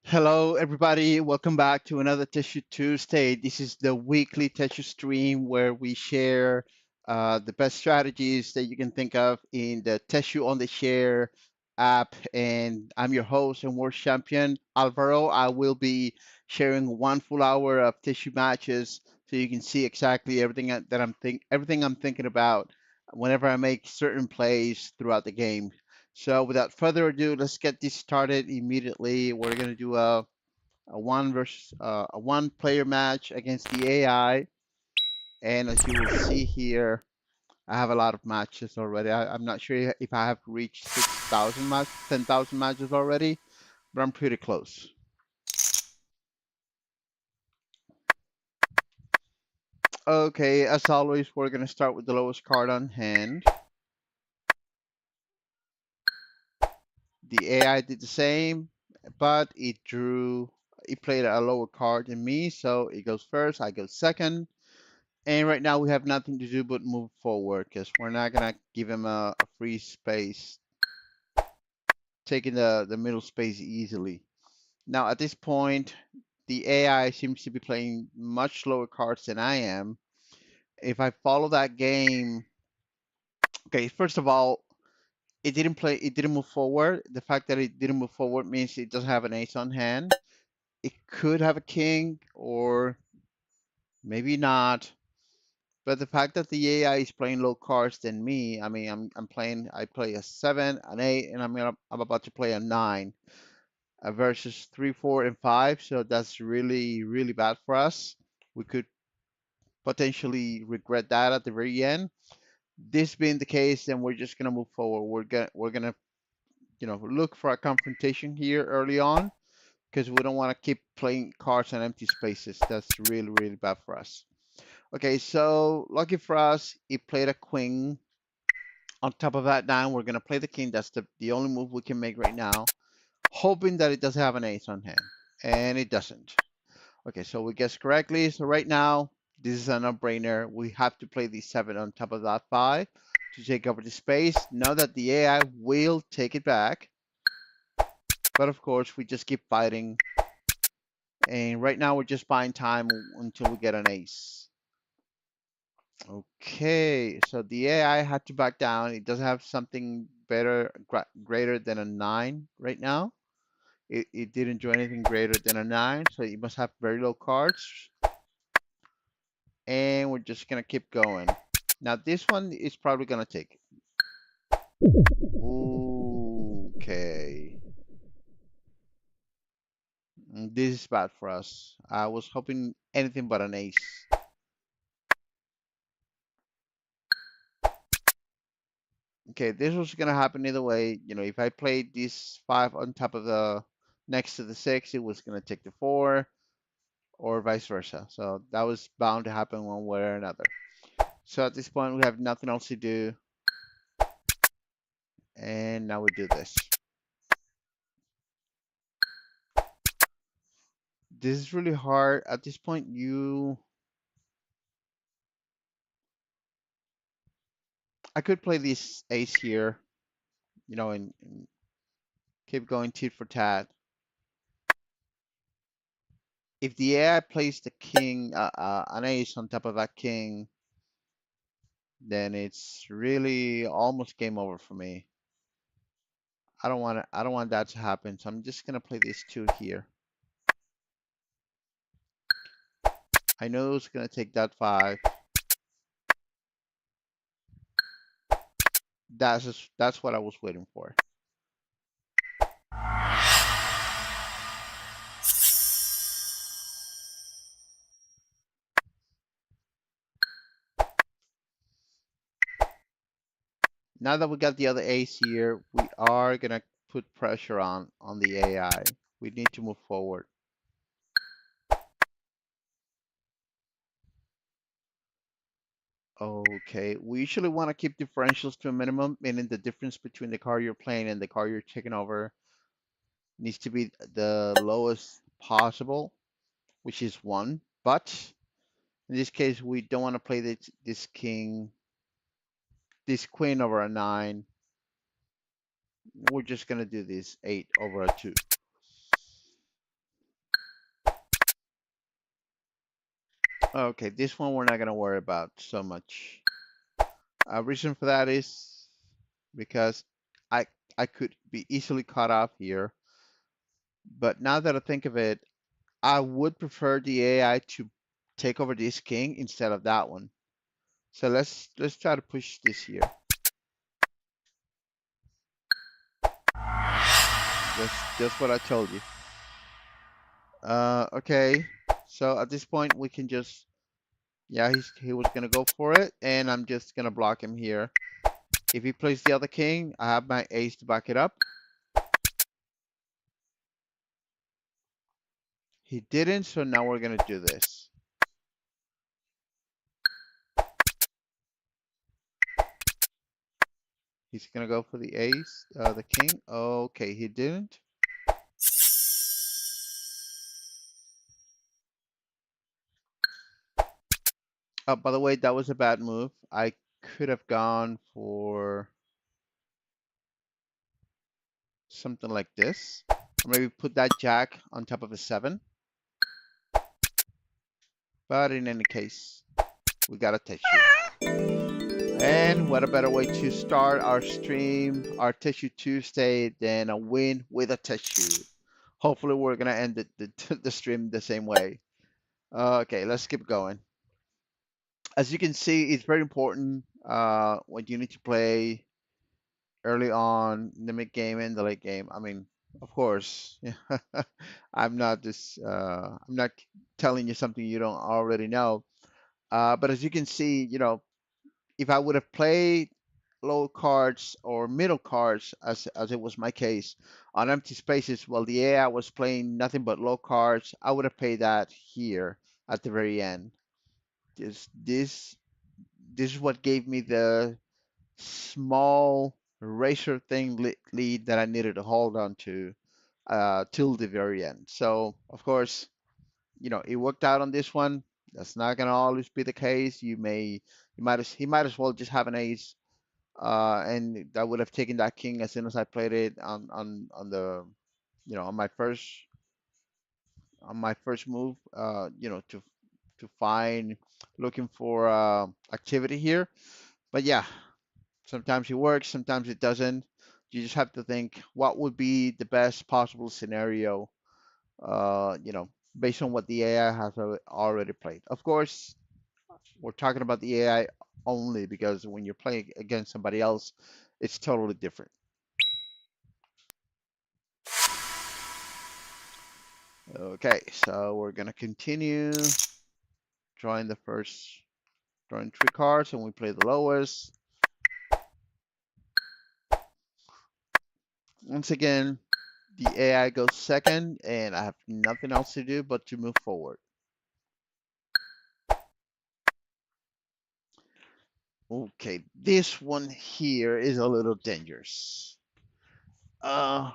Hello, everybody. Welcome back to another Techu Tuesday. This is the weekly Techu stream where we share the best strategies that you can think of in the Techu on the Share app. And I'm your host and world champion, Alvaro. I will be sharing 1 full hour of Techu matches so you can see exactly everything I'm thinking about whenever I make certain plays throughout the game. So without further ado, let's get this started immediately. We're gonna do a one player match against the AI, and as you will see here, I have a lot of matches already. I'm not sure if I have reached 6,000 match, 10,000 matches already, but I'm pretty close. Okay, as always, we're gonna start with the lowest card on hand. The AI did the same, but it played a lower card than me, so it goes first, I go second. And right now we have nothing to do but move forward because we're not gonna give him a free space, taking the middle space easily. Now at this point, the AI seems to be playing much lower cards than I am. If I follow that game, okay, first of all, it didn't move forward. The fact that it didn't move forward means it doesn't have an ace on hand. It could have a king or maybe not. But the fact that the AI is playing low cards than me, I mean, I play a seven, an eight, and I'm about to play a nine versus three, four, and five. So that's really, really bad for us. We could potentially regret that at the very end. This being the case, then we're just gonna move forward. We're gonna look for a confrontation here early on because we don't want to keep playing cards on empty spaces. That's really, really bad for us. Okay, so lucky for us, he played a queen. On top of that nine, we're gonna play the king. That's the only move we can make right now, hoping that it does have an ace on hand, and it doesn't. Okay, so we guessed correctly. So right now, this is a no-brainer. We have to play the seven on top of that five to take over the space. Know that the AI will take it back, but of course we just keep fighting. And right now we're just buying time until we get an ace. Okay, so the AI had to back down. It does have something better, greater than a nine right now. It didn't do anything greater than a nine, so it must have very low cards. And we're just gonna keep going. Now this one is probably gonna take it. Okay. This is bad for us. I was hoping anything but an ace. Okay, this was gonna happen either way. If I played this five on top of the next to the six, it was gonna take the four, or vice versa. So that was bound to happen one way or another. So at this point, we have nothing else to do, and now we do this. This is really hard. At this point, I could play this ace here, and keep going tit for tat. If the AI plays the king, an ace on top of that king, then it's really almost game over for me. I don't want that to happen. So I'm just gonna play these two here. I know it's gonna take that five. That's what I was waiting for. Now that we got the other ace here, we are gonna put pressure on the AI. We need to move forward. Okay, we usually want to keep differentials to a minimum, meaning the difference between the card you're playing and the card you're taking over needs to be the lowest possible, which is one. But in this case, we don't want to play this queen over a nine. We're just gonna do this eight over a two. Okay, this one we're not gonna worry about so much. Reason for that is because I I could be easily caught up here, but now that I think of it, I would prefer the AI to take over this king instead of that one. So let's try to push this here. Just what I told you. Okay. So at this point we can just yeah, he was gonna go for it, and I'm just gonna block him here. If he plays the other king, I have my ace to back it up. He didn't, so now we're gonna do this. He's gonna go for the ace, the king. Okay, he didn't. Oh, by the way, that was a bad move. I could have gone for something like this. Or maybe put that jack on top of a seven. But in any case, we got a Techu. And what a better way to start our stream, our Techu Tuesday, than a win with a Techu. Hopefully, we're gonna end the stream the same way. Okay, let's keep going. As you can see, it's very important when you need to play early on in the mid game and the late game. I mean, of course, I'm not telling you something you don't already know. But as you can see, if I would have played low cards or middle cards, as it was my case, on empty spaces, while the AI was playing nothing but low cards, I would have played that here at the very end. This this this is what gave me the small razor thin lead that I needed to hold on to till the very end. So of course, it worked out on this one. That's not gonna always be the case. He might as well just have an ace, and I would have taken that king as soon as I played it on the, on my first move. To find looking for activity here. But yeah, sometimes it works, sometimes it doesn't. You just have to think what would be the best possible scenario, based on what the AI has already played. Of course, we're talking about the AI only because when you're playing against somebody else, it's totally different. Okay, so we're gonna continue drawing drawing three cards, and we play the lowest. Once again, the AI goes second, and I have nothing else to do but to move forward. Okay, this one here is a little dangerous.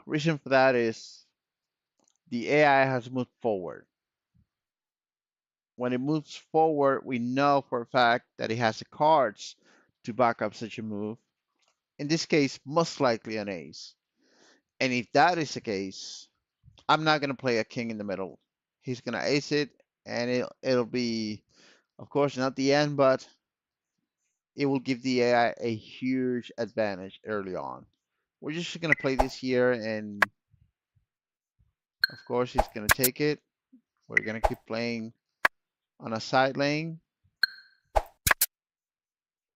Reason for that is the AI has moved forward. When it moves forward, we know for a fact that it has the cards to back up such a move. In this case, most likely an ace. And if that is the case, I'm not gonna play a king in the middle. He's gonna ace it, and it'll be, of course, not the end, but it will give the AI a huge advantage early on. We're just gonna play this here, and of course he's gonna take it. We're gonna keep playing on a side lane.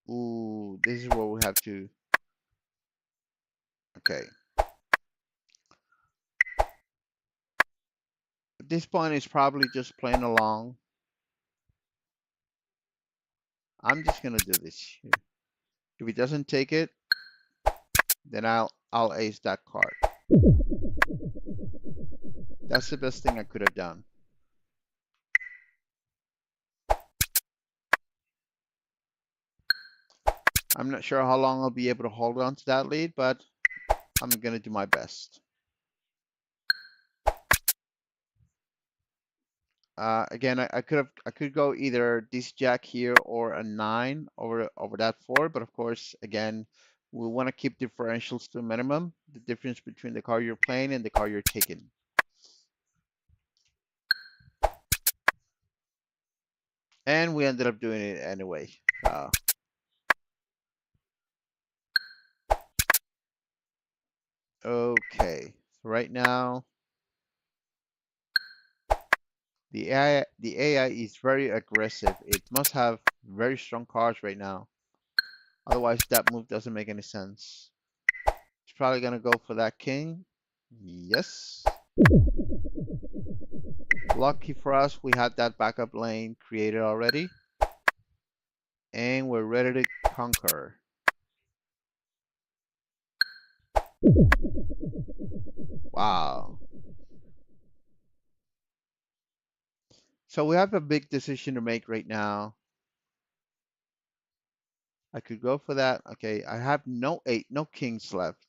Ooh, this is where we have to. Okay. At this point, it's probably just playing along. I'm just gonna do this here. If he doesn't take it, then I'll ace that card. That's the best thing I could have done. I'm not sure how long I'll be able to hold on to that lead, but I'm gonna do my best. Again, I could go either this jack here or a nine over that four, but of course, again, we want to keep differentials to a minimum. The difference between the card you're playing and the card you're taking. And we ended up doing it anyway. Okay. So right now, the AI is very aggressive. It must have very strong cards right now. Otherwise, that move doesn't make any sense. It's probably gonna go for that king. Yes. Lucky for us, we had that backup lane created already. And we're ready to conquer. Wow. So we have a big decision to make right now. I could go for that. Okay, I have no eight, no kings left.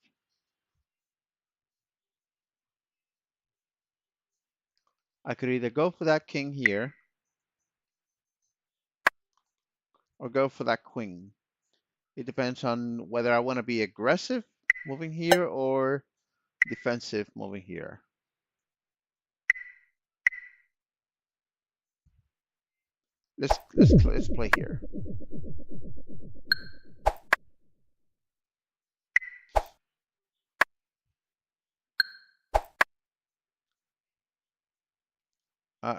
I could either go for that king here or go for that queen. It depends on whether I want to be aggressive moving here or defensive moving here. Let's play here.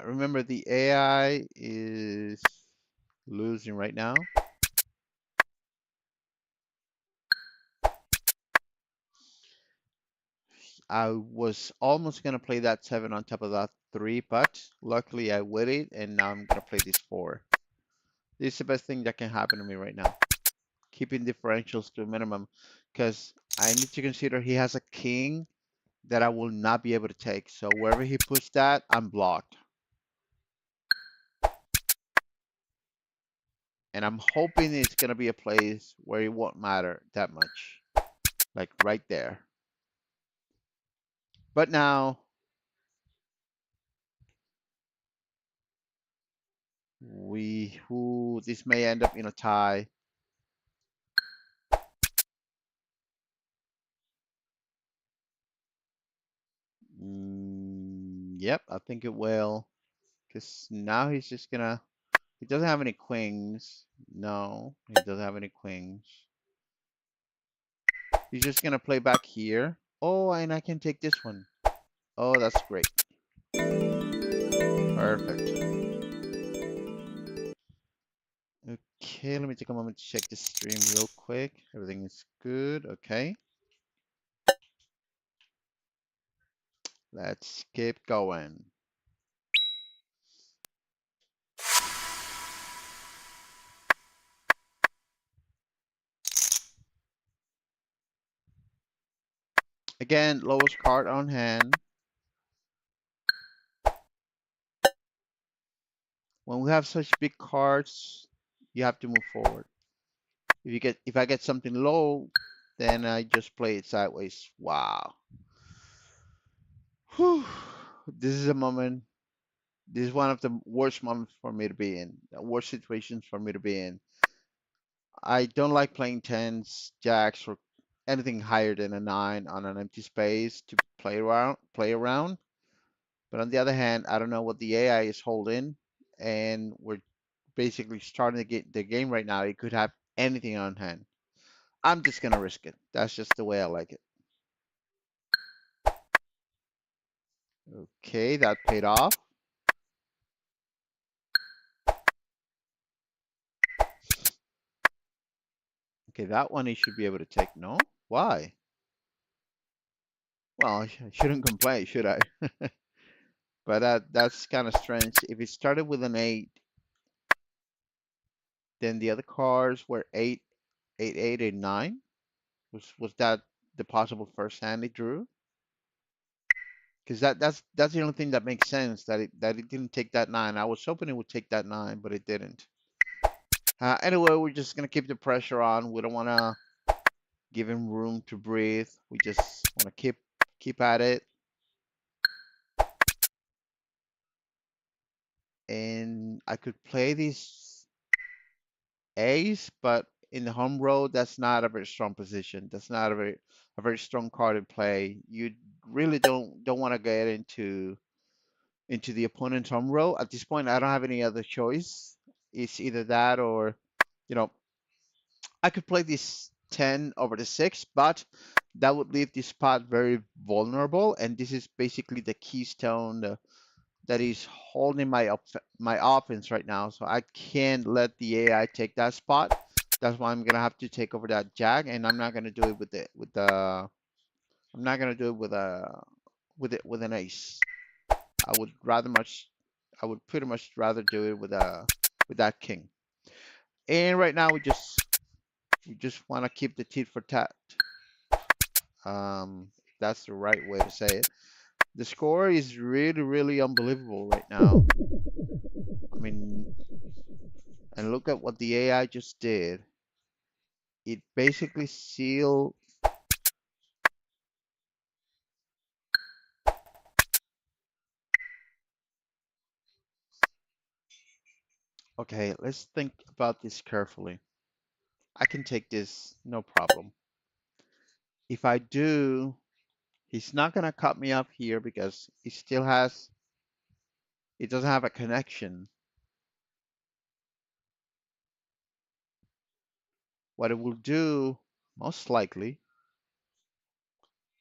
Remember the AI is losing right now. I was almost gonna play that 7 on top of that 3, but luckily I waited and now I'm gonna play this 4. This is the best thing that can happen to me right now. Keeping differentials to a minimum because I need to consider he has a king that I will not be able to take. So wherever he puts that, I'm blocked. And I'm hoping it's gonna be a place where it won't matter that much. Like right there. But now this may end up in a tie. Yep, I think it will. Because now he's just gonna. He doesn't have any queens. No, he doesn't have any queens. He's just gonna play back here. Oh, and I can take this one. Oh, that's great. Perfect. Okay, let me take a moment to check the stream real quick. Everything is good. Okay, let's keep going. Again, lowest card on hand. When we have such big cards, you have to move forward. If I get something low, then I just play it sideways. Wow. Whew. This is a moment. This is one of the worst moments for me to be in. The worst situations for me to be in. I don't like playing tens, jacks, or anything higher than a nine on an empty space to play around. But on the other hand, I don't know what the AI is holding, and we're basically starting to get the game right now. It could have anything on hand. I'm just gonna risk it. That's just the way I like it. Okay, that paid off. Okay, that one he should be able to take. No? Why? Well, I shouldn't complain, should I? But that's kind of strange. If it started with an 8, then the other cards were 8, 8, 8, and 9. Was that the possible first hand it drew? Because that's the only thing that makes sense that it didn't take that 9. I was hoping it would take that 9, but it didn't. Anyway, we're just gonna keep the pressure on. We don't want to give him room to breathe. We just want to keep at it. And I could play this ace, but in the home road, that's not a very strong position. That's not a very strong card in play. You really don't want to get into the opponent's home row. At this point, I don't have any other choice. It's either that or, you know, I could play this 10 over the 6, but that would leave this spot very vulnerable. And this is basically the keystone that is holding my offense right now. So I can't let the AI take that spot. That's why I'm gonna have to take over that jack, and I'm not gonna do it I'm not gonna do it with an ace. I would rather much I would pretty much rather do it with that king. And right now we just want to keep the tit for tat. If that's the right way to say it. The score is really, really unbelievable right now. I mean, and look at what the AI just did. It basically sealed. Okay, let's think about this carefully. I can take this, no problem. If I do, he's not gonna cut me up here because it doesn't have a connection. What it will do, most likely,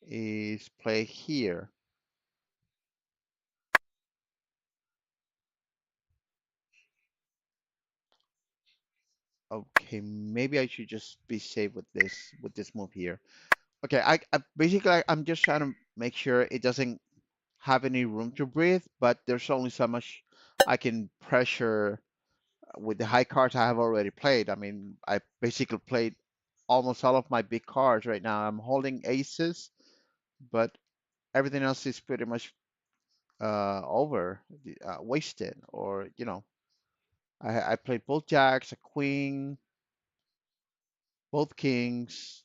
is play here. Okay, maybe I should just be safe with this move here. Okay, I basically I'm just trying to make sure it doesn't have any room to breathe, but there's only so much I can pressure with the high cards I have already played. I mean, I basically played almost all of my big cards right now. I'm holding aces, but everything else is pretty much wasted, or I played both jacks, a queen, both kings.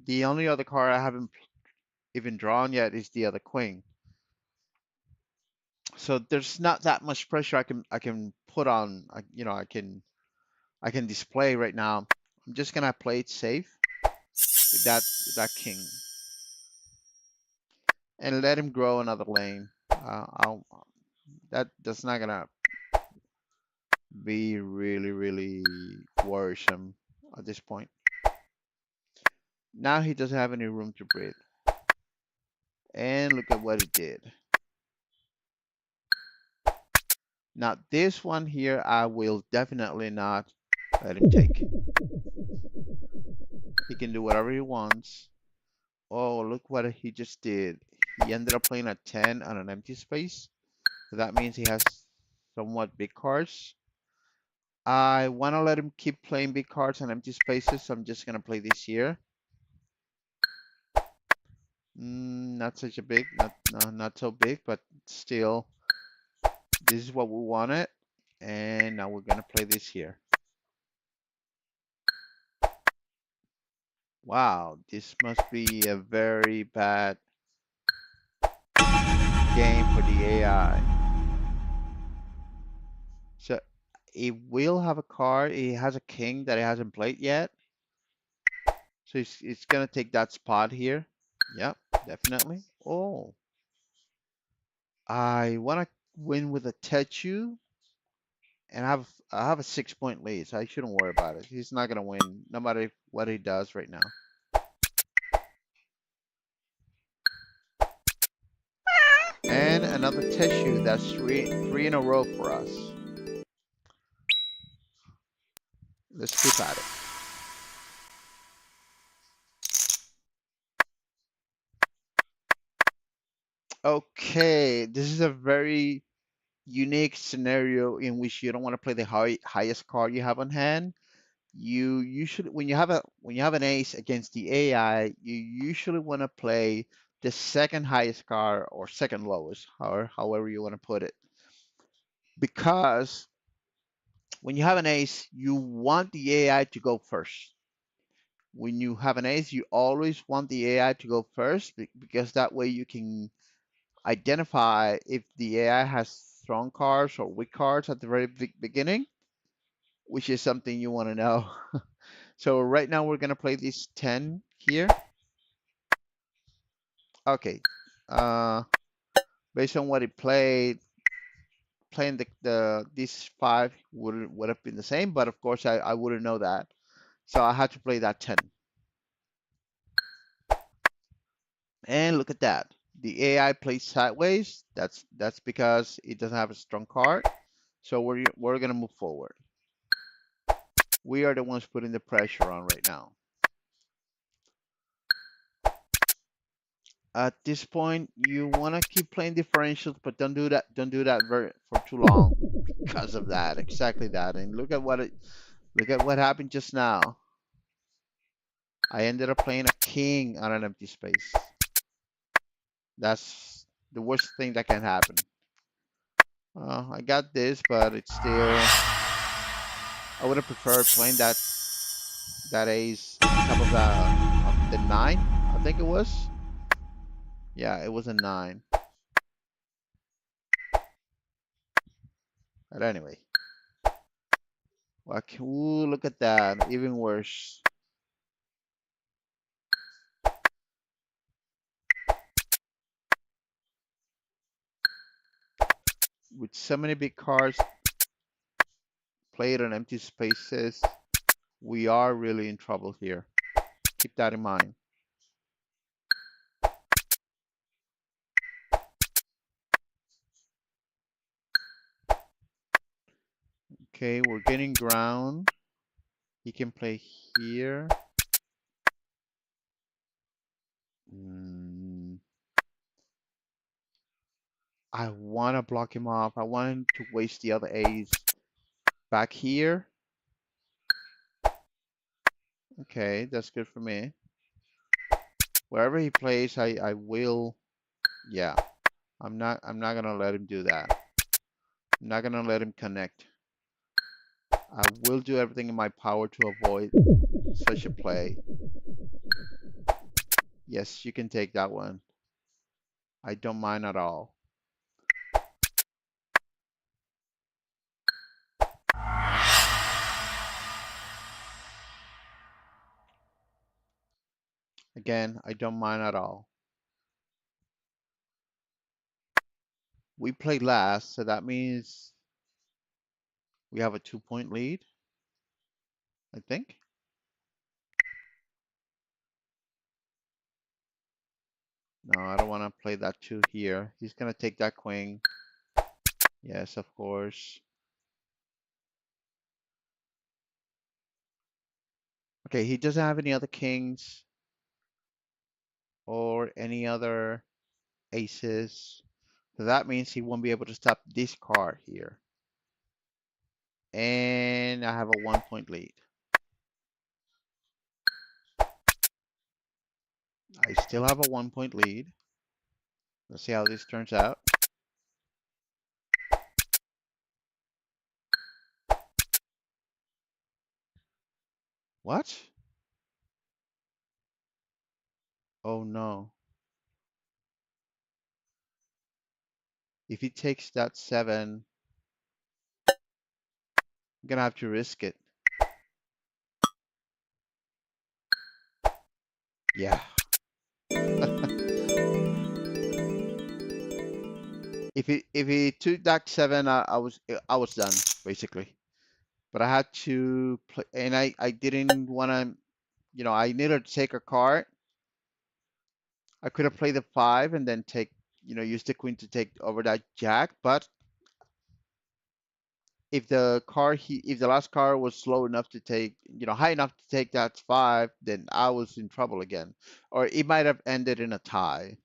The only other card I haven't even drawn yet is the other queen. So there's not that much pressure I can put on. I can display right now. I'm just gonna play it safe with that king and let him grow another lane. That's not gonna be really really worrisome at this point. Now he doesn't have any room to breathe. And look at what he did. Now this one here, I will definitely not let him take. He can do whatever he wants. Oh, look what he just did. He ended up playing a 10 on an empty space. So that means he has somewhat big cards. I want to let him keep playing big cards on empty spaces, so I'm just going to play this here. Not such a big, not so big, but still, this is what we wanted. And now we're going to play this here. Wow, this must be a very bad game for the AI. So it will have a card. It has a king that it hasn't played yet. So it's gonna take that spot here. Yep, definitely. Oh, I wanna win with a Techu and I have a 6 point lead, so I shouldn't worry about it. He's not gonna win no matter what he does right now. And another Techu. That's three in a row for us. Let's keep at it. Okay, this is a very unique scenario in which you don't want to play the highest card you have on hand. You usually when you have an ace against the AI, you usually want to play the second highest card or second lowest, or however you want to put it. Because when you have an ace, you want the AI to go first. When you have an ace, you always want the AI to go first because that way you can identify if the AI has strong cards or weak cards at the very beginning, which is something you want to know. So right now we're gonna play this 10 here. Okay. Uh, Based on what he played, playing the these five would have been the same, but of course I wouldn't know that. So I had to play that 10. And look at that. The AI plays sideways. That's because it doesn't have a strong card. So we're gonna move forward. We are the ones putting the pressure on right now. At this point, you wanna keep playing differentials, but don't do that. Don't do that for too long because of that. Exactly that. And look at what happened just now. I ended up playing a king on an empty space. That's the worst thing that can happen. I got this, but it's still. I would have preferred playing that ace on top of the nine. I think it was. Yeah, it was a nine. But anyway, ooh, look at that. Even worse. With so many big cards played on empty spaces, we are really in trouble here. Keep that in mind. Okay, we're getting ground. He can play here. Mm, I want to block him off. I want him to waste the other ace back here. Okay, that's good for me. Wherever he plays, I will. Yeah, I'm not gonna let him do that. I'm not gonna let him connect. I will do everything in my power to avoid such a play. Yes, you can take that one. I don't mind at all. Again, I don't mind at all. We play last, so that means we have a 2-point lead, I think. No, I don't want to play that 2 here. He's going to take that queen. Yes, of course. Okay, he doesn't have any other kings or any other aces. So that means he won't be able to stop this card here. And I have a 1-point lead. I still have a 1-point lead. Let's see how this turns out. What? Oh no. If he takes that 7, I'm gonna have to risk it. Yeah. If he took that 7, I was done basically. But I had to play, and I didn't want to. I needed to take a card. I could have played the 5 and then use the queen to take over that jack. But if the last card was slow enough to take, high enough to take that 5, then I was in trouble again, or it might have ended in a tie.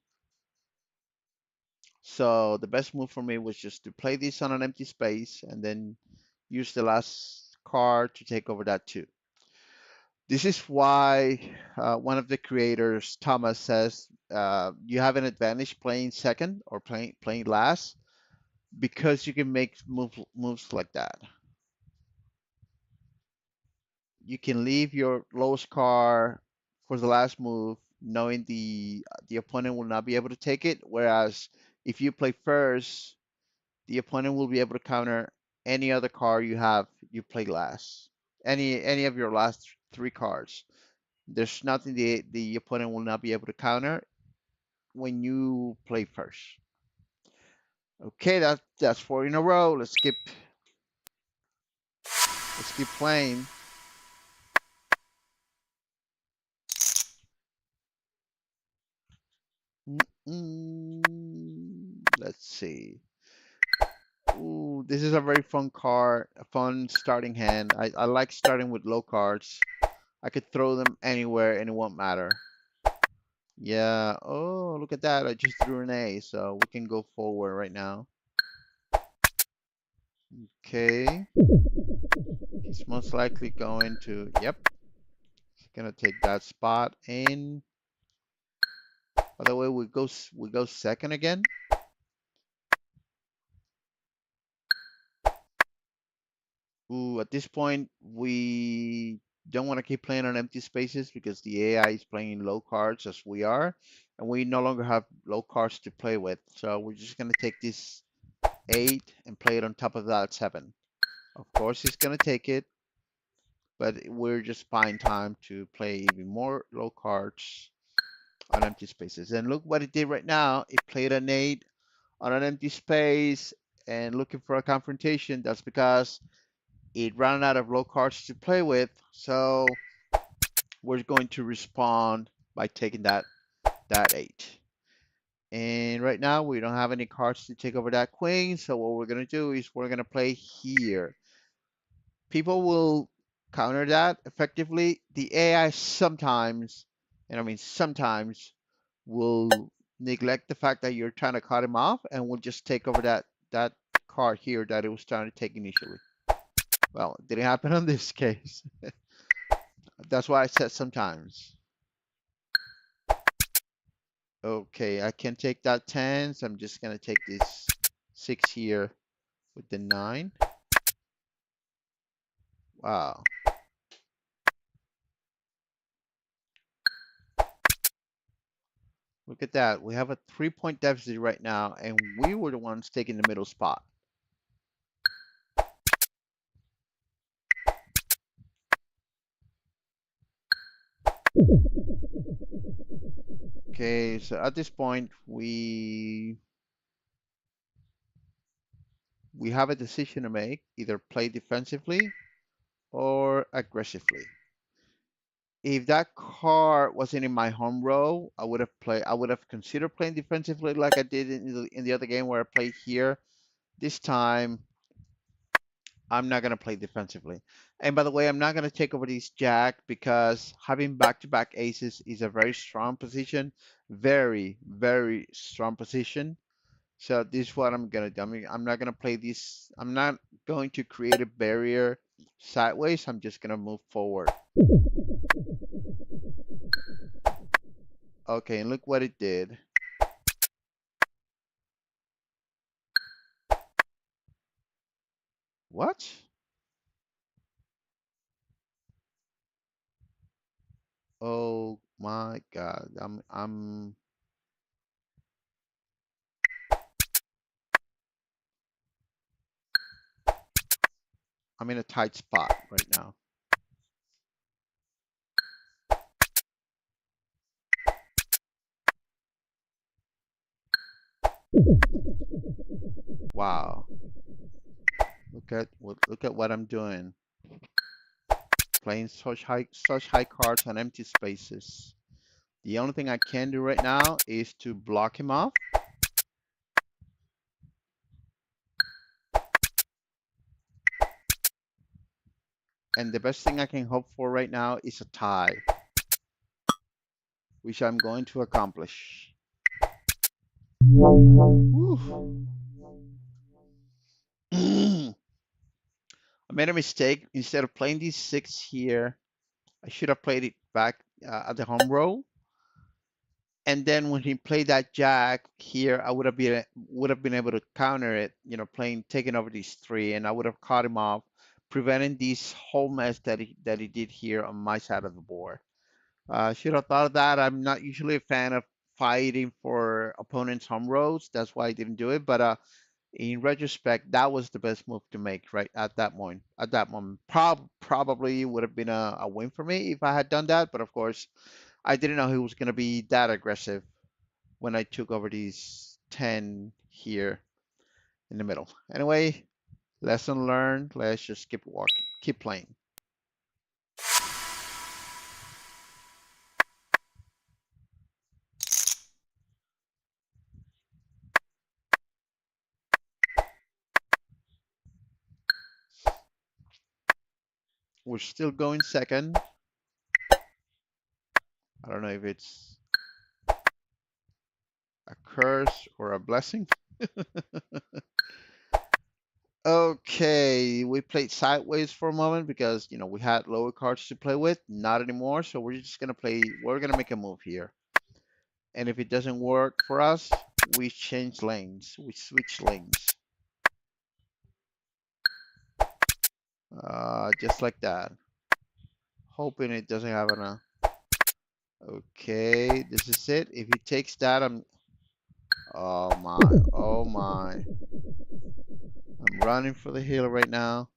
So the best move for me was just to play this on an empty space and then use the last card to take over that 2. This is why one of the creators, Thomas, says you have an advantage playing second or playing last because you can make moves like that. You can leave your lowest card for the last move, knowing the opponent will not be able to take it. Whereas if you play first, the opponent will be able to counter any other card you play last. Any of your last 3 cards. There's nothing the opponent will not be able to counter when you play first. Okay, that's four in a row. Let's keep playing. Let's see. Ooh, this is a very fun card, a fun starting hand. I like starting with low cards. I could throw them anywhere and it won't matter. Yeah. Oh, look at that. I just drew an A, so we can go forward right now. Okay. He's most likely going to, yep, he's gonna take that spot. And by the way, we go second again. Ooh, at this point, we don't want to keep playing on empty spaces because the AI is playing low cards as we are, and we no longer have low cards to play with. So we're just gonna take this 8 and play it on top of that 7. Of course, he's gonna take it, but we're just buying time to play even more low cards on empty spaces. And look what it did right now. It played an 8 on an empty space and looking for a confrontation. That's because it ran out of low cards to play with. So we're going to respond by taking that 8. And right now we don't have any cards to take over that queen. So what we're going to do is we're going to play here. People will counter that effectively. The AI sometimes, and I mean sometimes, will neglect the fact that you're trying to cut him off and will just take over that card here that it was trying to take initially. Well, it didn't happen on this case. That's why I said sometimes. Okay, I can take that 10, so I'm just gonna take this 6 here with the 9. Wow. Look at that. We have a 3-point deficit right now, and we were the ones taking the middle spot. Okay, so at this point, we have a decision to make, either play defensively or aggressively. If that card wasn't in my home row, I would have considered playing defensively like I did in the other game where I played here. This time, I'm not going to play defensively. And by the way, I'm not going to take over this jack because having back-to-back aces is a very strong position. Very, very strong position. So this is what I'm going to do. I'm not going to play this. I'm not going to create a barrier sideways. I'm just going to move forward. Okay, and look what it did. What? Oh my God. I'm in a tight spot right now. Wow. Look at what I'm doing. Playing such high cards on empty spaces. The only thing I can do right now is to block him off. And the best thing I can hope for right now is a tie, which I'm going to accomplish. Whew. I made a mistake. Instead of playing these 6 here, I should have played it back at the home row. And then when he played that jack here, I would have been able to counter it, taking over these 3, and I would have caught him off, preventing this whole mess that he did here on my side of the board. Should have thought of that. I'm not usually a fan of fighting for opponents' home rows. That's why I didn't do it. But in retrospect, that was the best move to make right at that moment. At that moment, probably would have been a win for me if I had done that. But of course, I didn't know he was going to be that aggressive when I took over these 10 here. in the middle. Anyway, lesson learned. Let's just keep walking, keep playing. We're still going second. I don't know if it's a curse or a blessing. Okay, we played sideways for a moment because, we had lower cards to play with. Not anymore, so we're just gonna play, we're gonna make a move here. And if it doesn't work for us, we change lanes. We switch lanes. Just like that. Hoping it doesn't have enough. Okay, this is it. If he takes that, oh my, oh my. I'm running for the hill right now.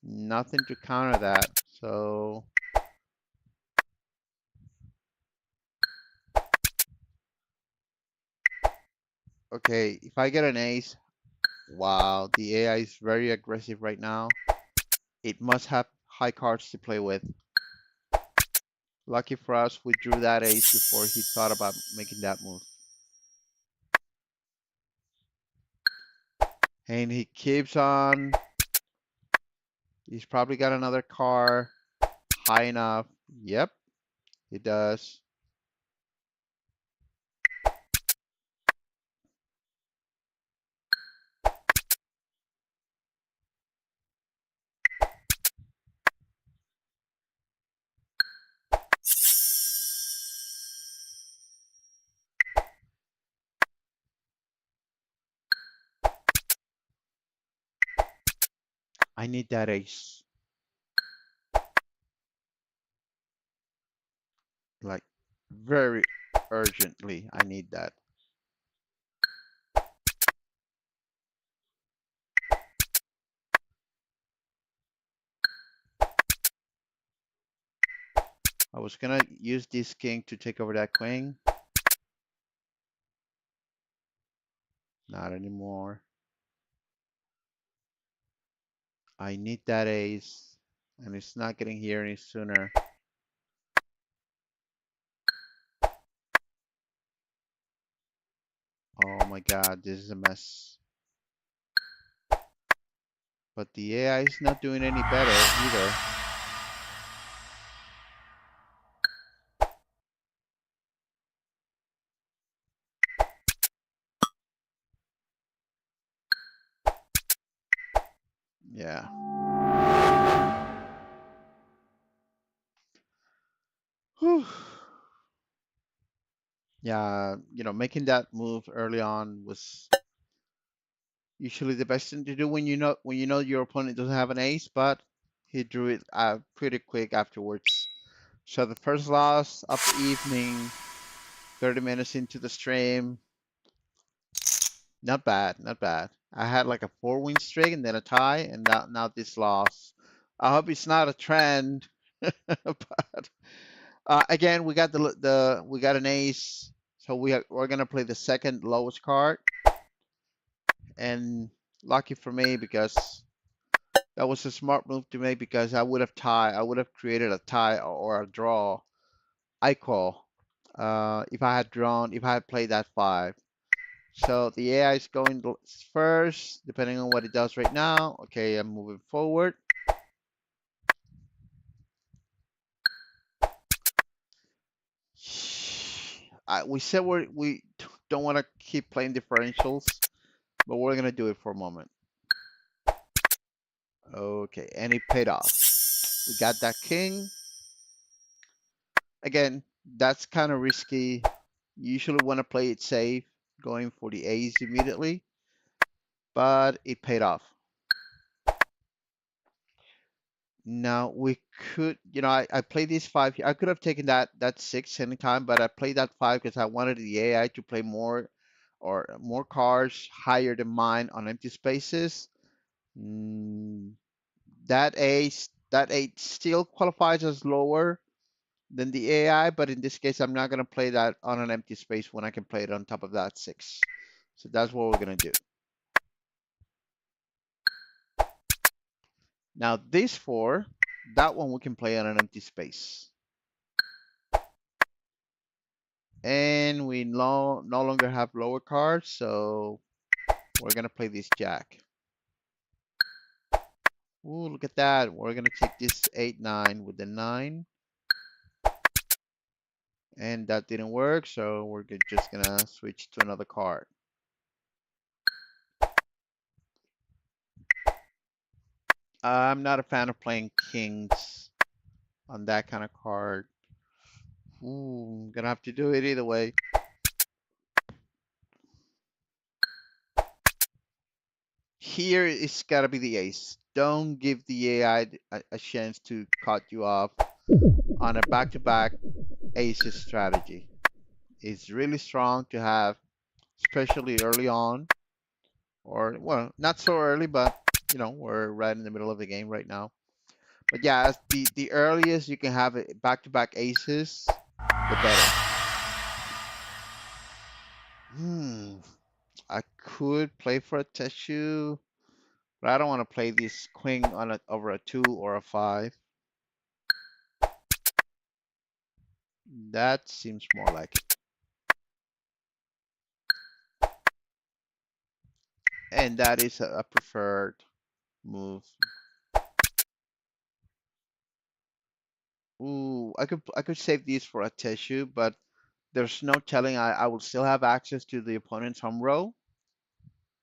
Nothing to counter that. So, okay, if I get an ace, wow, the AI is very aggressive right now. It must have high cards to play with. Lucky for us, we drew that ace before he thought about making that move. And he keeps on. He's probably got another car high enough. Yep, he does. I need that ace. Like, very urgently, I need that. I was gonna use this king to take over that queen. Not anymore. I need that ace, and it's not getting here any sooner. Oh my god, this is a mess. But the AI is not doing any better either. Yeah. Whew. Yeah, making that move early on was usually the best thing to do when you know your opponent doesn't have an ace, but he drew it pretty quick afterwards. So the first loss of the evening, 30 minutes into the stream. Not bad, not bad. I had like a 4-win streak and then a tie, and now this loss. I hope it's not a trend, but again, we got we got an ace, so we're gonna play the second lowest card, and lucky for me because that was a smart move to make because I would have created a tie or a draw. I call if I had played that five. So the AI is going first, depending on what it does right now. Okay, I'm moving forward. We said we don't want to keep playing differentials, but we're gonna do it for a moment. Okay, and it paid off. We got that king. Again, that's kind of risky. You usually want to play it safe, going for the ace immediately, but it paid off. Now we could, I played this five here. I could have taken that six anytime, but I played that five because I wanted the AI to play more or more cards higher than mine on empty spaces. Mm, that eight still qualifies as lower, than the AI, but in this case, I'm not going to play that on an empty space when I can play it on top of that 6. So that's what we're going to do. Now this 4, that one we can play on an empty space. And we no longer have lower cards, so we're going to play this jack. Ooh, look at that. We're going to take this 8, 9 with the 9. And that didn't work, so we're just going to switch to another card. I'm not a fan of playing kings on that kind of card. Ooh, I'm going to have to do it either way. Here it's got to be the ace. Don't give the AI a chance to cut you off on a back-to-back aces strategy. It's really strong to have, especially early on, or well, not so early, but we're right in the middle of the game right now. But yeah, the earliest you can have it back-to-back aces, the better. I could play for a Techu, but I don't want to play this queen on over a 2 or a 5. That seems more like it. And that is a preferred move. Ooh, I could save these for a tissue, but there's no telling. I will still have access to the opponent's home row.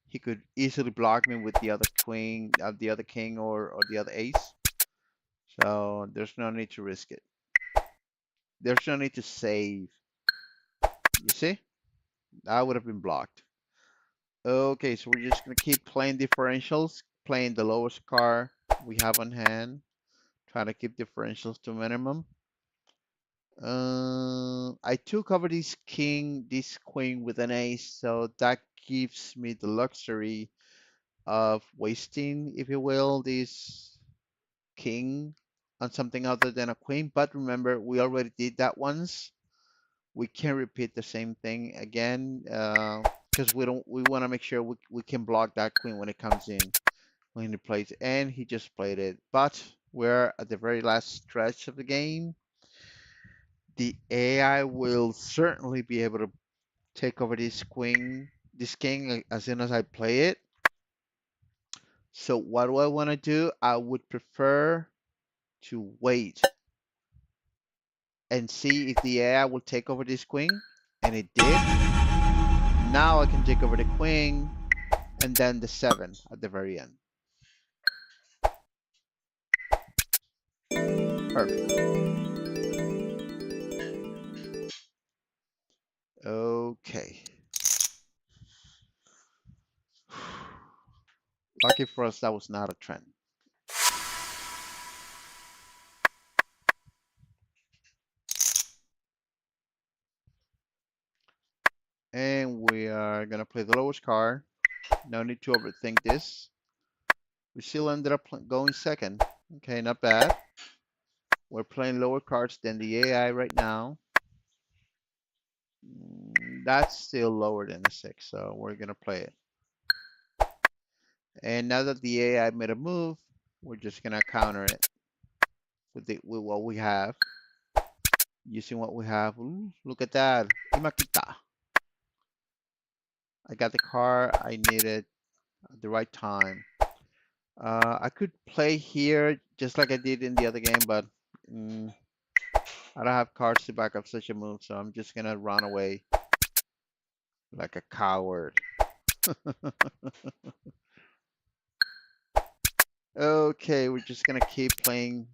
He could easily block me with the other queen, the other king, or the other ace. So there's no need to risk it. There's no need to save. You see? That would have been blocked. Okay, so we're just gonna keep playing differentials, playing the lowest card we have on hand, trying to keep differentials to minimum. I took over this queen with an ace, so that gives me the luxury of wasting, if you will, this king on something other than a queen. But remember, we already did that once. We can't repeat the same thing again, because we want to make sure we can block that queen when it comes in, when he plays, and he just played it. But we're at the very last stretch of the game. The AI will certainly be able to take over this king as soon as I play it. So what do I want to do? I would prefer to wait and see if the AI will take over this queen, and it did. Now I can take over the queen and then the 7 at the very end. Perfect. Okay. Lucky for us, that was not a trend. And we are going to play the lowest card. No need to overthink this. We still ended up going second. Okay, not bad. We're playing lower cards than the AI right now. That's still lower than a 6, so we're going to play it. And now that the AI made a move, we're just going to counter it with what we have. Using what we have. Ooh, look at that. Imakita. I got the card I needed at the right time. I could play here just like I did in the other game, but I don't have cards to back up such a move, so I'm just gonna run away like a coward. Okay, we're just gonna keep playing,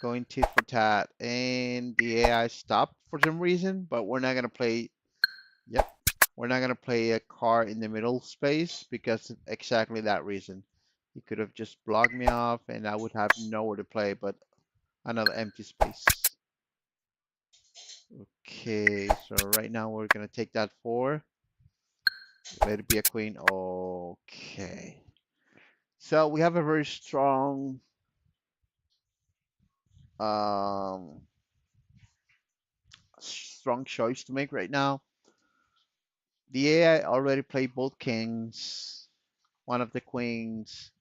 going tit for tat, and the AI stopped for some reason, but we're not gonna play. Yep, we're not gonna play a card in the middle space because of exactly that reason. He could have just blocked me off, and I would have nowhere to play but another empty space. Okay, so right now we're gonna take that 4. Let it be a queen. Okay. So we have a very strong Um, strong choice to make right now. The AI already played both kings, one of the queens.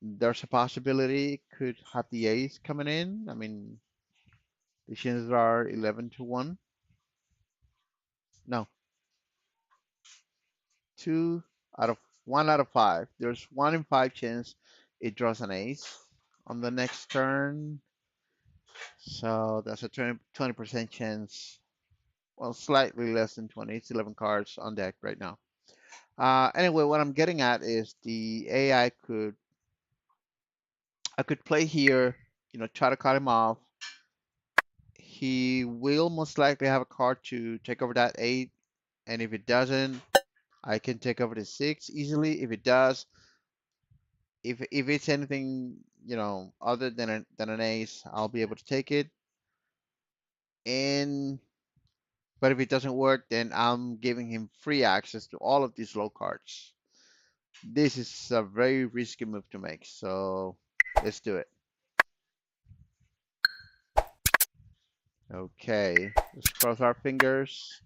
There's a possibility it could have the ace coming in. I mean, the chances are 11 to 1. No, 2 out of 1 out of 5. There's 1 in 5 chance it draws an ace on the next turn. So that's a 20% chance. Well, slightly less than 20. It's 11 cards on deck right now. Anyway, what I'm getting at is the AI I could play here, try to cut him off. He will most likely have a card to take over that 8, and if it doesn't, I can take over the 6 easily. If it does, if it's anything, other than an ace, I'll be able to take it. And but if it doesn't work, then I'm giving him free access to all of these low cards. This is a very risky move to make, so let's do it. Okay, let's cross our fingers.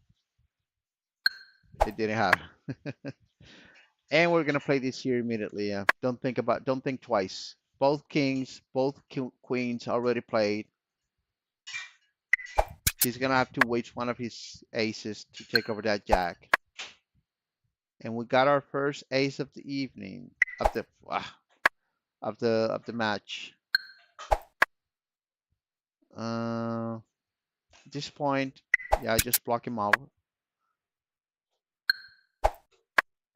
It didn't happen. And we're gonna play this here immediately. Don't think twice. Both kings, both queens already played. He's gonna have to waste one of his aces to take over that jack. And we got our first ace of the evening of the match. At this point, yeah, I just block him out.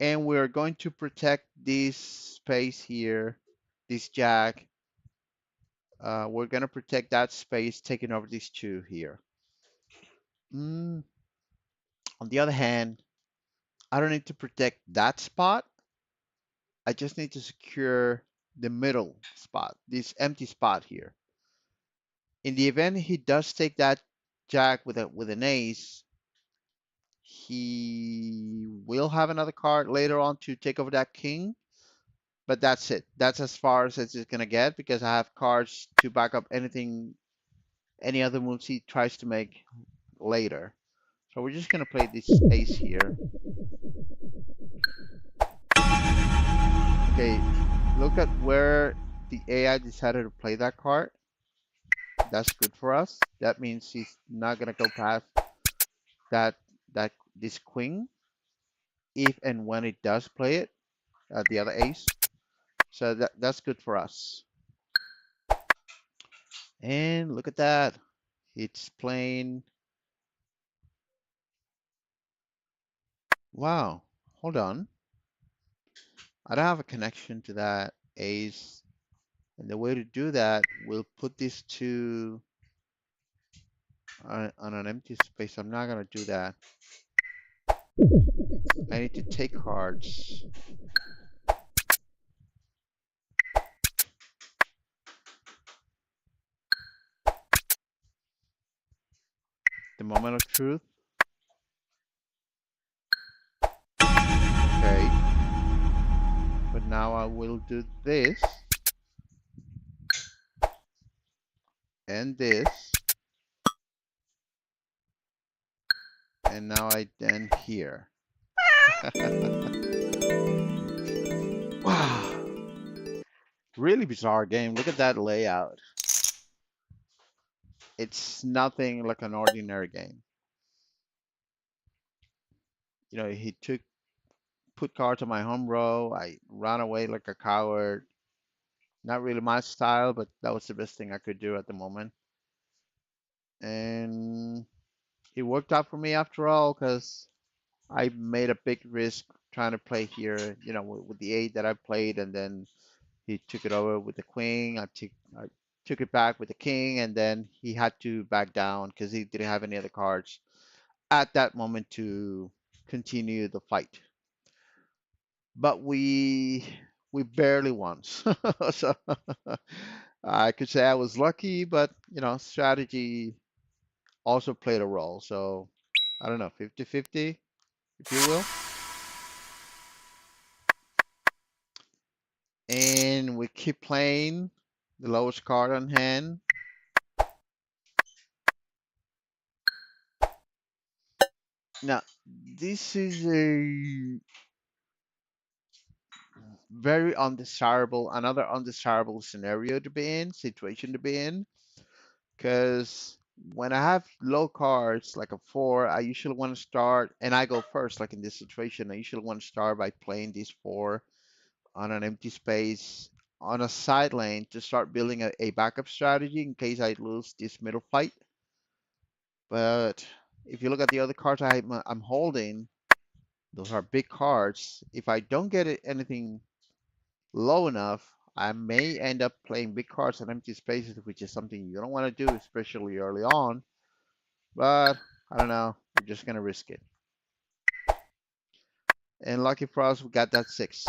And we're going to protect this space here, this jack. We're gonna protect that space, taking over these two here. On the other hand, I don't need to protect that spot. I just need to secure the middle spot, this empty spot here. In the event he does take that jack with an ace, he will have another card later on to take over that king. But that's it. That's as far as it's gonna get because I have cards to back up anything, any other moves he tries to make later. So we're just gonna play this ace here. Okay, look at where the AI decided to play that card. That's good for us. That means he's not gonna go past that this queen if and when it does play it, the other ace. So that's good for us. And look at that. It's playing. Wow. Hold on. I don't have a connection to that ace. And the way to do that, we'll put these two on an empty space. I'm not going to do that. I need to take cards. The moment of truth. Okay. But now I will do this. And this. And now I then here. Wow. Really bizarre game. Look at that layout. It's nothing like an ordinary game. He put cards on my home row. I ran away like a coward. Not really my style, but that was the best thing I could do at the moment. And it worked out for me after all because I made a big risk trying to play here, with the 8 that I played, and then he took it over with the queen. I took it back with the king, and then he had to back down because he didn't have any other cards at that moment to continue the fight. But we barely won. So I could say I was lucky, but strategy also played a role. So I don't know, 50-50, if you will. And we keep playing the lowest card on hand. Now, this is a very undesirable, another undesirable scenario to be in, situation to be in, because when I have low cards like a four, I usually want to start, and I go first, like in this situation, I usually want to start by playing this four on an empty space on a side lane to start building a backup strategy in case I lose this middle fight. But if you look at the other cards I'm holding, those are big cards. If I don't get anything low enough, I may end up playing big cards on empty spaces, which is something you don't want to do, especially early on. But I don't know. We're just gonna risk it. And lucky for us, we got that six.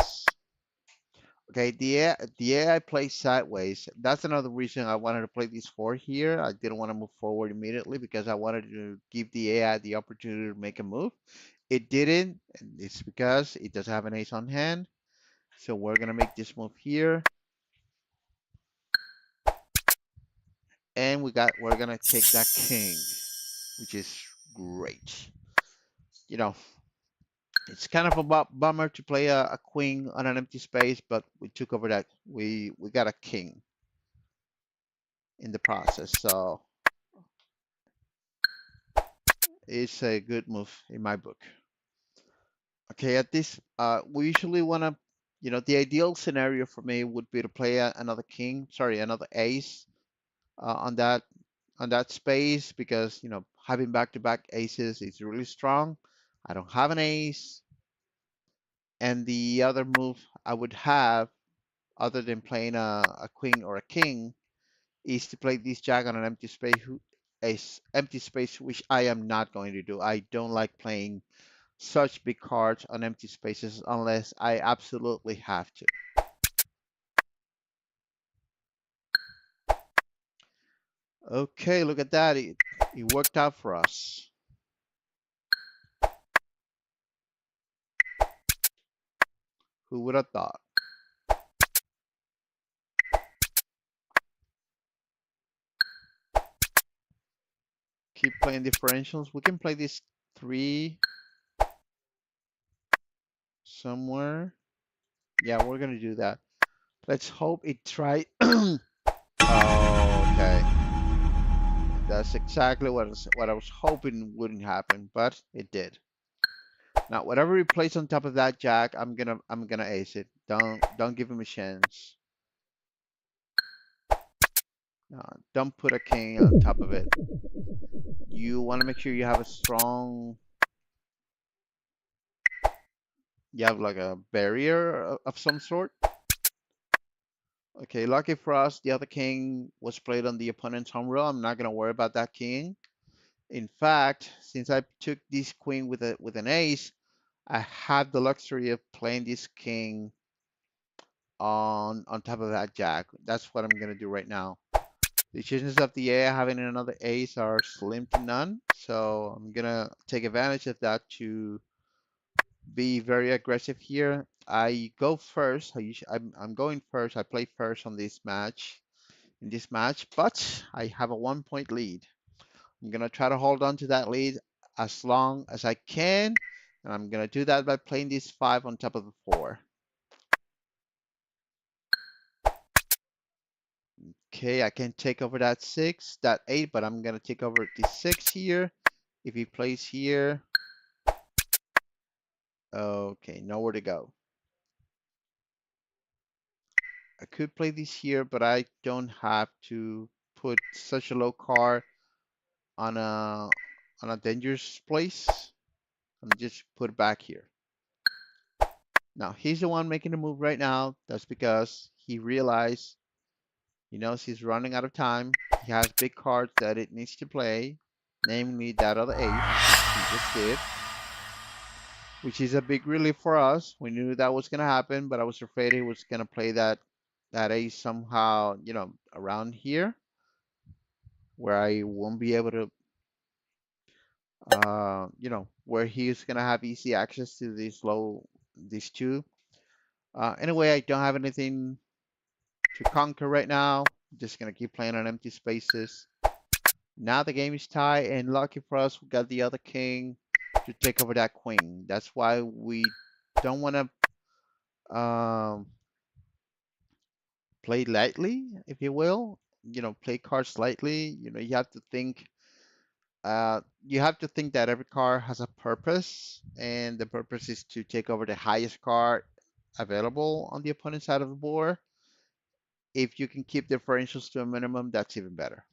Okay, the AI plays sideways. That's another reason I wanted to play these four here. I didn't want to move forward immediately because I wanted to give the AI the opportunity to make a move. It didn't, and it's because it does have an ace on hand. So we're gonna make this move here, and we're gonna take that king, which is great. You know, it's kind of a bummer to play a queen on an empty space, but we took over that. We got a king in the process, so it's a good move in my book. Okay, at this, we usually want to, the ideal scenario for me would be to play another king, sorry, another ace on that space because having back-to-back aces is really strong. I don't have an ace, and the other move I would have, other than playing a queen or a king, is to play this jack on an empty space, empty space, which I am not going to do. I don't like playing such big cards on empty spaces unless I absolutely have to. Okay, look at that. It worked out for us. Who would have thought? Keep playing differentials. We can play this three somewhere. Yeah, we're gonna do that. Let's hope it try. Oh, okay. That's exactly what I was hoping wouldn't happen, but it did. Now, whatever he plays on top of that jack, I'm gonna ace it. Don't give him a chance. No, don't put a king on top of it. You want to make sure you have a strong, you have like a barrier of some sort. Okay, lucky for us, the other king was played on the opponent's home row. I'm not gonna worry about that king. In fact, since I took this queen with an ace, I have the luxury of playing this king on top of that jack. That's what I'm gonna do right now. The chances of the AI having another ace are slim to none, so I'm gonna take advantage of that to be very aggressive here. I go first. I'm going first. I play first on this match in this match, but I have a 1 point lead. I'm gonna try to hold on to that lead as long as I can, and I'm gonna do that by playing this five on top of the four. Okay, I can take over that six, that eight, but I'm gonna take over the six here. If he plays here, okay, nowhere to go. I could play this here, but I don't have to put such a low card on a dangerous place. I'm just put it back here. Now he's the one making the move right now. That's because he realized he knows he's running out of time. He has big cards that it needs to play, namely that other ace, which he just did, which is a big relief for us. We knew that was gonna happen, but I was afraid he was gonna play that ace somehow, around here where I won't be able to, where he's gonna have easy access to these two. Anyway, I don't have anything to conquer right now. I'm just gonna keep playing on empty spaces. Now the game is tied, and lucky for us, we got the other king. to take over that queen. That's why we don't want to play lightly, if you will. Play cards lightly. You have to think that every card has a purpose, and the purpose is to take over the highest card available on the opponent's side of the board. If you can keep differentials to a minimum, that's even better.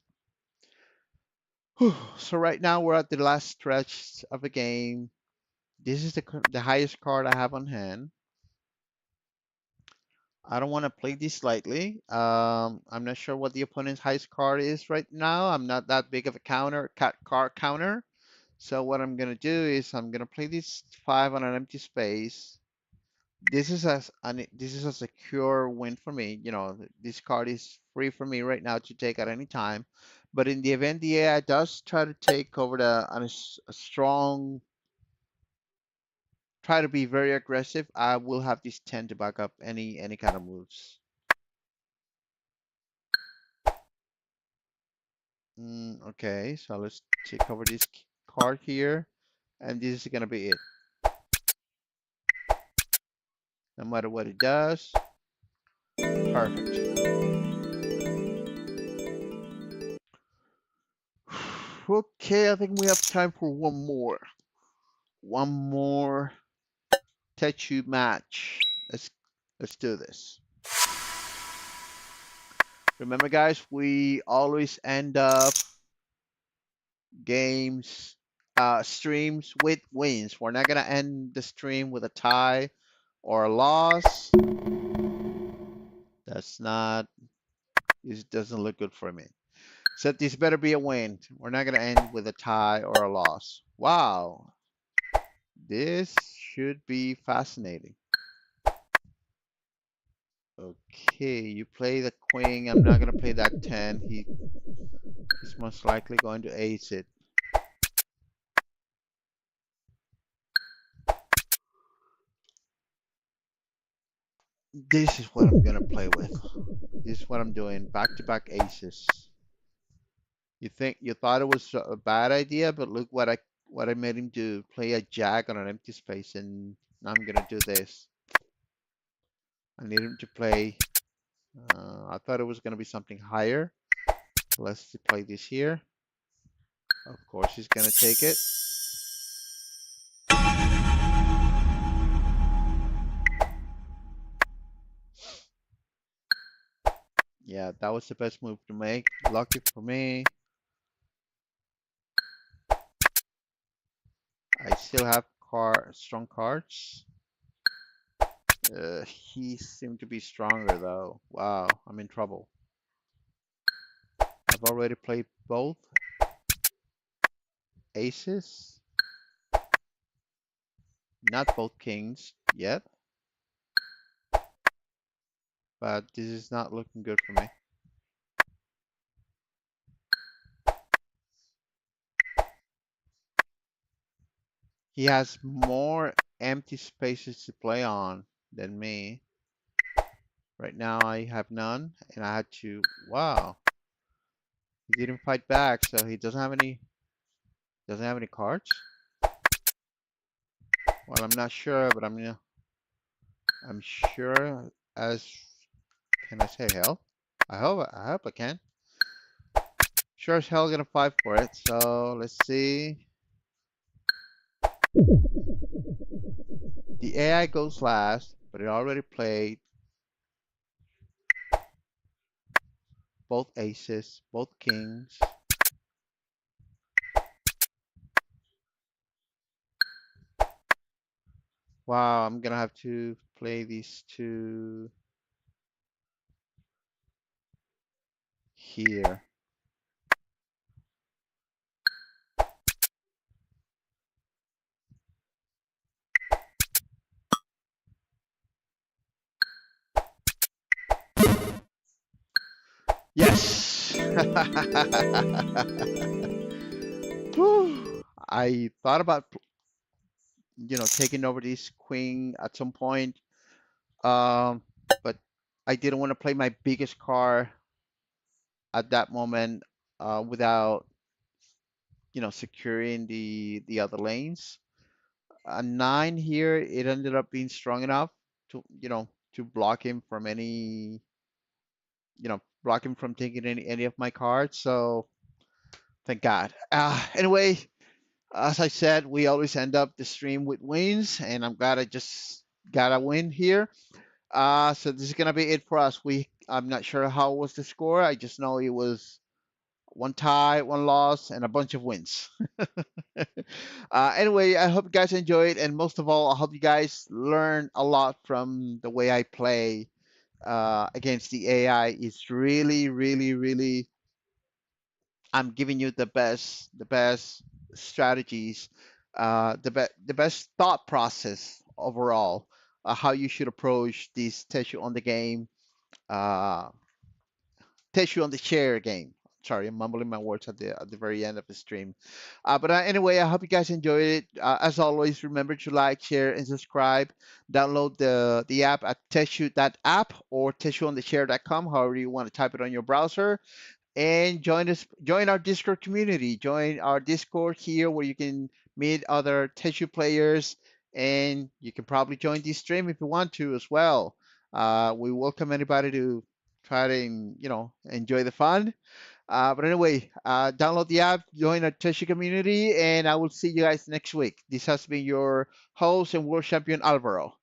Whew. So right now we're at the last stretch of the game. This is the highest card I have on hand. I don't want to play this lightly. I'm not sure what the opponent's highest card is right now. I'm not that big of a card counter. So what I'm gonna do is I'm gonna play this five on an empty space. This is a secure win for me. This card is free for me right now to take at any time. But in the event the AI does try to take over a strong, try to be very aggressive, I will have this 10 to back up any kind of moves. Okay, so let's take over this card here, and this is gonna be it. No matter what it does, perfect. Okay, I think we have time for one more. One more Techu match. Let's do this. Remember, guys, we always end up games, streams with wins. We're not gonna end the stream with a tie or a loss. That's not. This doesn't look good for me. So this better be a win. We're not gonna end with a tie or a loss. Wow, this should be fascinating. Okay, you play the queen. I'm not gonna play that 10. He's most likely going to ace it. This is what I'm gonna play with. This is what I'm doing. Back-to-back aces. You thought it was a bad idea, but look what I made him do. Play a jack on an empty space, and now I'm gonna do this. I need him to play. I thought it was gonna be something higher. Let's play this here. Of course, he's gonna take it. Yeah, that was the best move to make. Lucky for me. I still have strong cards. He seemed to be stronger though. Wow, I'm in trouble. I've already played both aces, not both kings yet, but this is not looking good for me. He has more empty spaces to play on than me. Right now I have none, and I had to, wow. He didn't fight back, so he doesn't have any cards. Well, I'm not sure, but I'm sure as, can I say hell? I hope I can. Sure as hell gonna fight for it. So let's see. The AI goes last, but it already played both aces, both kings. Wow, I'm gonna have to play these two here. Yes! Whew. I thought about, taking over this queen at some point, um, but I didn't want to play my biggest card at that moment without, securing the other lanes. a 9 here. It ended up being strong enough to, to block him from block him from taking any of my cards. So thank God. Anyway, as I said, we always end up the stream with wins, and I'm glad I just got a win here. So this is gonna be it for us. I'm not sure how was the score. I just know it was one tie, one loss, and a bunch of wins. Anyway, I hope you guys enjoyed, and most of all, I hope you guys learn a lot from the way I play against the AI. It's really, really, really. I'm giving you the best strategies, the best thought process overall, how you should approach this Techu on the game, uh, Techu on the chair game. Sorry, I'm mumbling my words at the very end of the stream. But anyway, I hope you guys enjoyed it. As always, remember to like, share, and subscribe. Download the app at Techu.app or TechuOnTheChair.com, however you want to type it on your browser, and join our Discord community, join our Discord here where you can meet other Techu players, and you can probably join this stream if you want to as well. We welcome anybody to try to enjoy the fun. But anyway, download the app, join our Techu community, and I will see you guys next week. This has been your host and world champion, Alvaro.